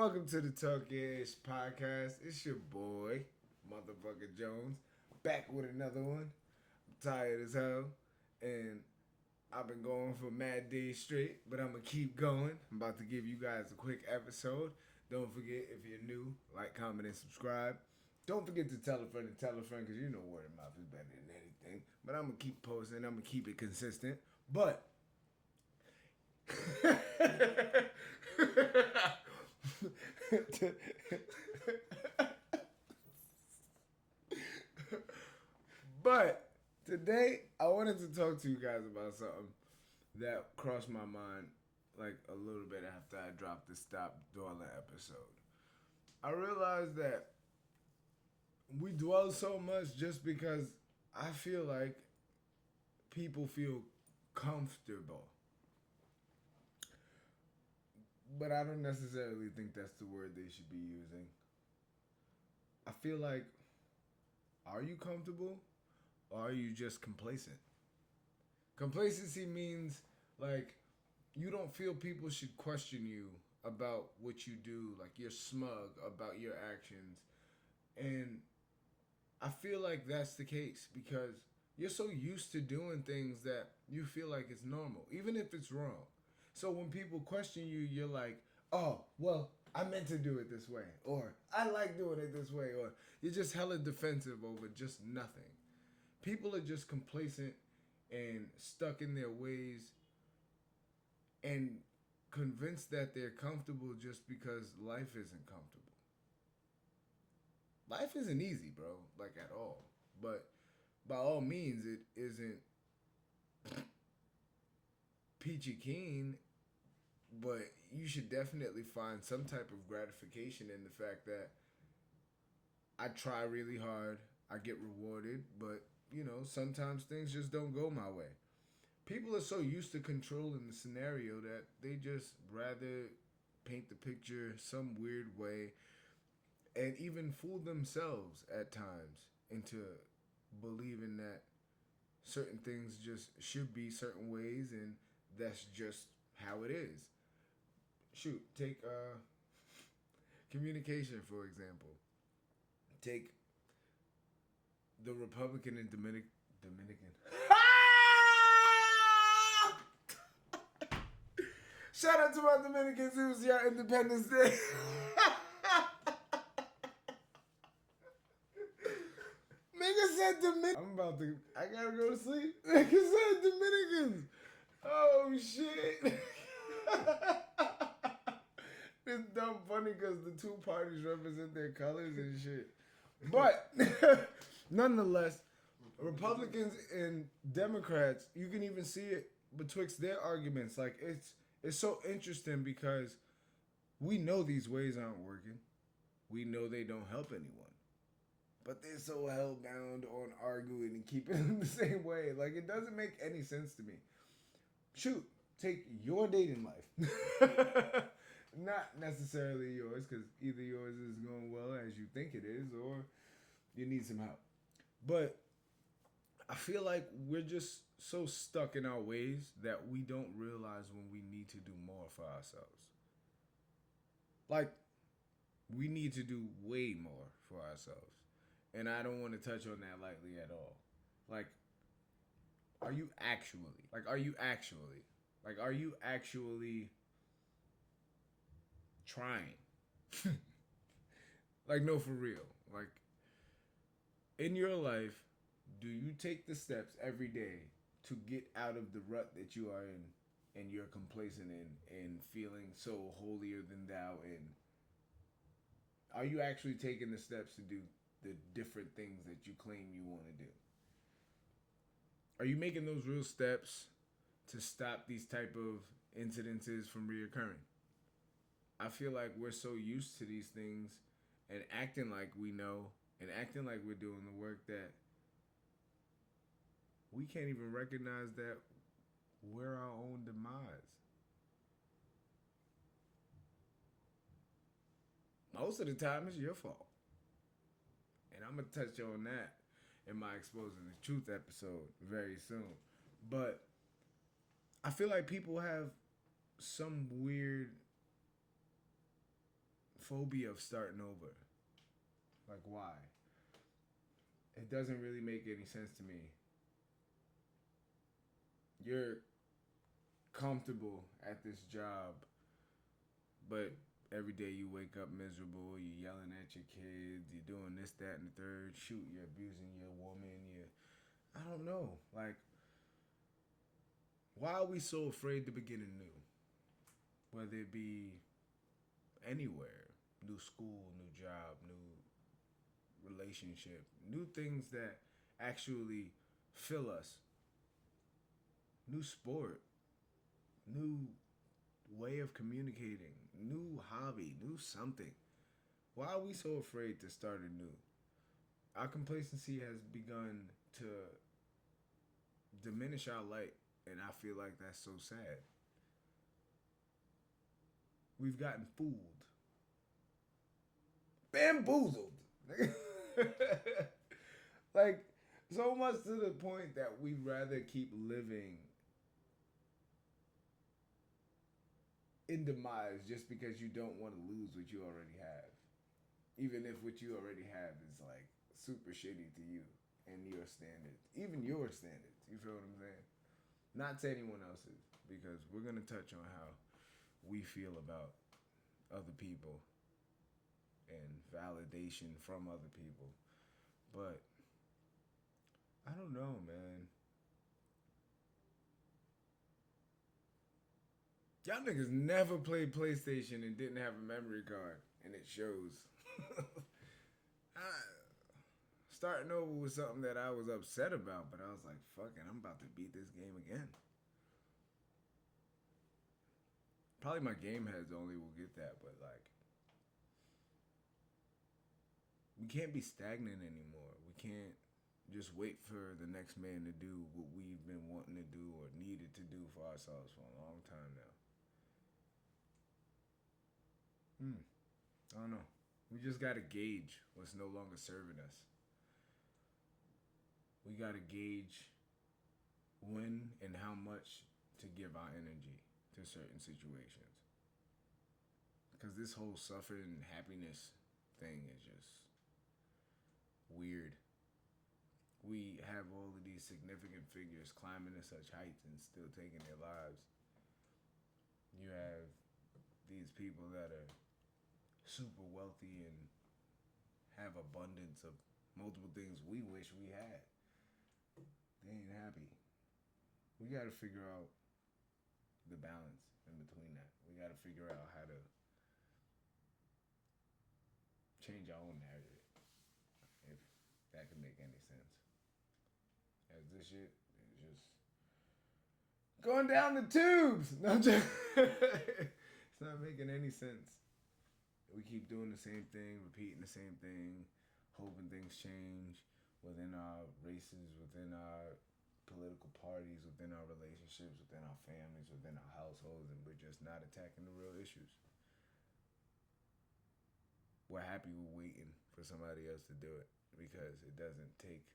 Welcome to the Talk-ish podcast. It's your boy, motherfucker Jones, back with another one. I'm tired as hell, and I've been going for mad days straight, but I'm gonna keep going. I'm about to give you guys a quick episode. Don't forget, if you're new, like, comment, and subscribe. Don't forget to tell a friend, because you know word of mouth is better than anything. But I'm gonna keep posting. I'm gonna keep it consistent. But but today I wanted to talk to you guys about something that crossed my mind like a little bit after I dropped the Stop Dwelling episode. I realized that we dwell so much just because I feel like people feel comfortable. But I don't necessarily think that's the word they should be using. I feel like, are you comfortable or are you just complacent? Complacency means like you don't feel people should question you about what you do, like you're smug about your actions. And I feel like that's the case because you're so used to doing things that you feel like it's normal, even if it's wrong. So when people question you, you're like, oh, well, I meant to do it this way, or I like doing it this way, or you're just hella defensive over just nothing. People are just complacent and stuck in their ways and convinced that they're comfortable just because life isn't comfortable. Life isn't easy, bro, like at all. But by all means, it isn't peachy keen, but you should definitely find some type of gratification in the fact that I try really hard, I get rewarded, but you know, sometimes things just don't go my way. People are so used to controlling the scenario that they just rather paint the picture some weird way and even fool themselves at times into believing that certain things just should be certain ways and that's just how it is. Shoot, take communication for example. Take the Republican and Dominican. Shout out to my Dominicans. It was your Independence Day. Nigga said Dominican. I gotta go to sleep. Nigga said Dominicans. Oh shit. It's dumb funny because the two parties represent their colors and shit. But nonetheless, Republicans and Democrats, you can even see it betwixt their arguments. Like it's so interesting because we know these ways aren't working. We know they don't help anyone. But they're so hell-bound on arguing and keeping it the same way. Like, it doesn't make any sense to me. Shoot, take your dating life. Not necessarily yours, because either yours is going well as you think it is, or you need some help. But I feel like we're just so stuck in our ways that we don't realize when we need to do more for ourselves. Like, we need to do way more for ourselves. And I don't want to touch on that lightly at all. Like, are you actually trying? Like, no, for real. Like, in your life, do you take the steps every day to get out of the rut that you are in and you're complacent in and feeling so holier than thou in? Are you actually taking the steps to do the different things that you claim you want to do? Are you making those real steps to stop these type of incidences from reoccurring? I feel like we're so used to these things and acting like we know and acting like we're doing the work that we can't even recognize that we're our own demise. Most of the time, it's your fault. And I'm going to touch on that in my Exposing the Truth episode very soon. But I feel like people have some weird phobia of starting over. Like, why? It doesn't really make any sense to me. You're comfortable at this job, but every day you wake up miserable, you're yelling at your kids, you're doing this, that, and the third. Shoot, you're abusing your woman. I don't know. Like, why are we so afraid to begin anew? Whether it be anywhere, new school, new job, new relationship, new things that actually fill us, new sport, new way of communicating, new hobby, new something. Why are we so afraid to start anew? Our complacency has begun to diminish our light, and I feel like that's so sad. We've gotten fooled, bamboozled. Like, so much to the point that we'd rather keep living in demise just because you don't want to lose what you already have. Even if what you already have is like super shitty to you and your standards. Even your standards. You feel what I'm saying? Not to anyone else's, because we're going to touch on how we feel about other people and validation from other people. But I don't know, man. Y'all niggas never played PlayStation and didn't have a memory card, and it shows. Starting over was something that I was upset about, but I was like, fuck it, I'm about to beat this game again. Probably my game heads only will get that, but like, we can't be stagnant anymore. We can't just wait for the next man to do what we've been wanting to do or needed to do for ourselves for a long time now. I don't know. We just gotta gauge what's no longer serving us. We gotta gauge when and how much to give our energy to certain situations. Because this whole suffering and happiness thing is just weird. We have all of these significant figures climbing to such heights and still taking their lives. You have these people that are super wealthy and have abundance of multiple things we wish we had. They ain't happy. We got to figure out the balance in between that. We got to figure out how to change our own narrative, if that can make any sense. As this shit is just going down the tubes. No, I'm just it's not making any sense. We keep doing the same thing, repeating the same thing, hoping things change within our races, within our political parties, within our relationships, within our families, within our households, and we're just not attacking the real issues. We're happy we're waiting for somebody else to do it, because it doesn't take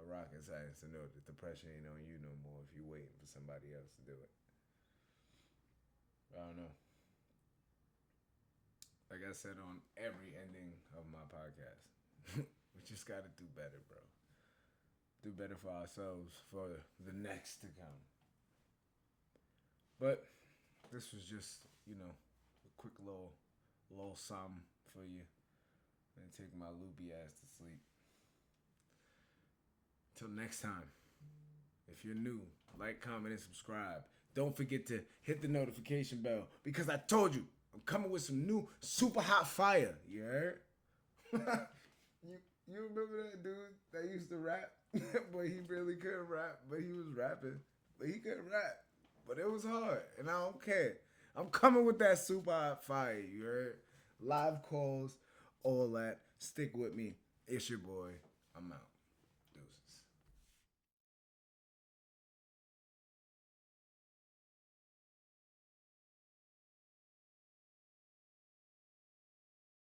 a rocket science to know that the pressure ain't on you no more if you're waiting for somebody else to do it. I don't know. Like I said on every ending of my podcast, we just got to do better, bro. Do better for ourselves for the next to come. But this was just, a quick little sum for you. And take my loopy ass to sleep. Till next time, if you're new, like, comment, and subscribe. Don't forget to hit the notification bell, because I told you, I'm coming with some new super hot fire. You heard? you remember that dude that used to rap? But he really couldn't rap, but he was rapping. But he couldn't rap. But it was hard, and I don't care. I'm coming with that super hot fire. You heard? Live calls, all that. Stick with me. It's your boy. I'm out.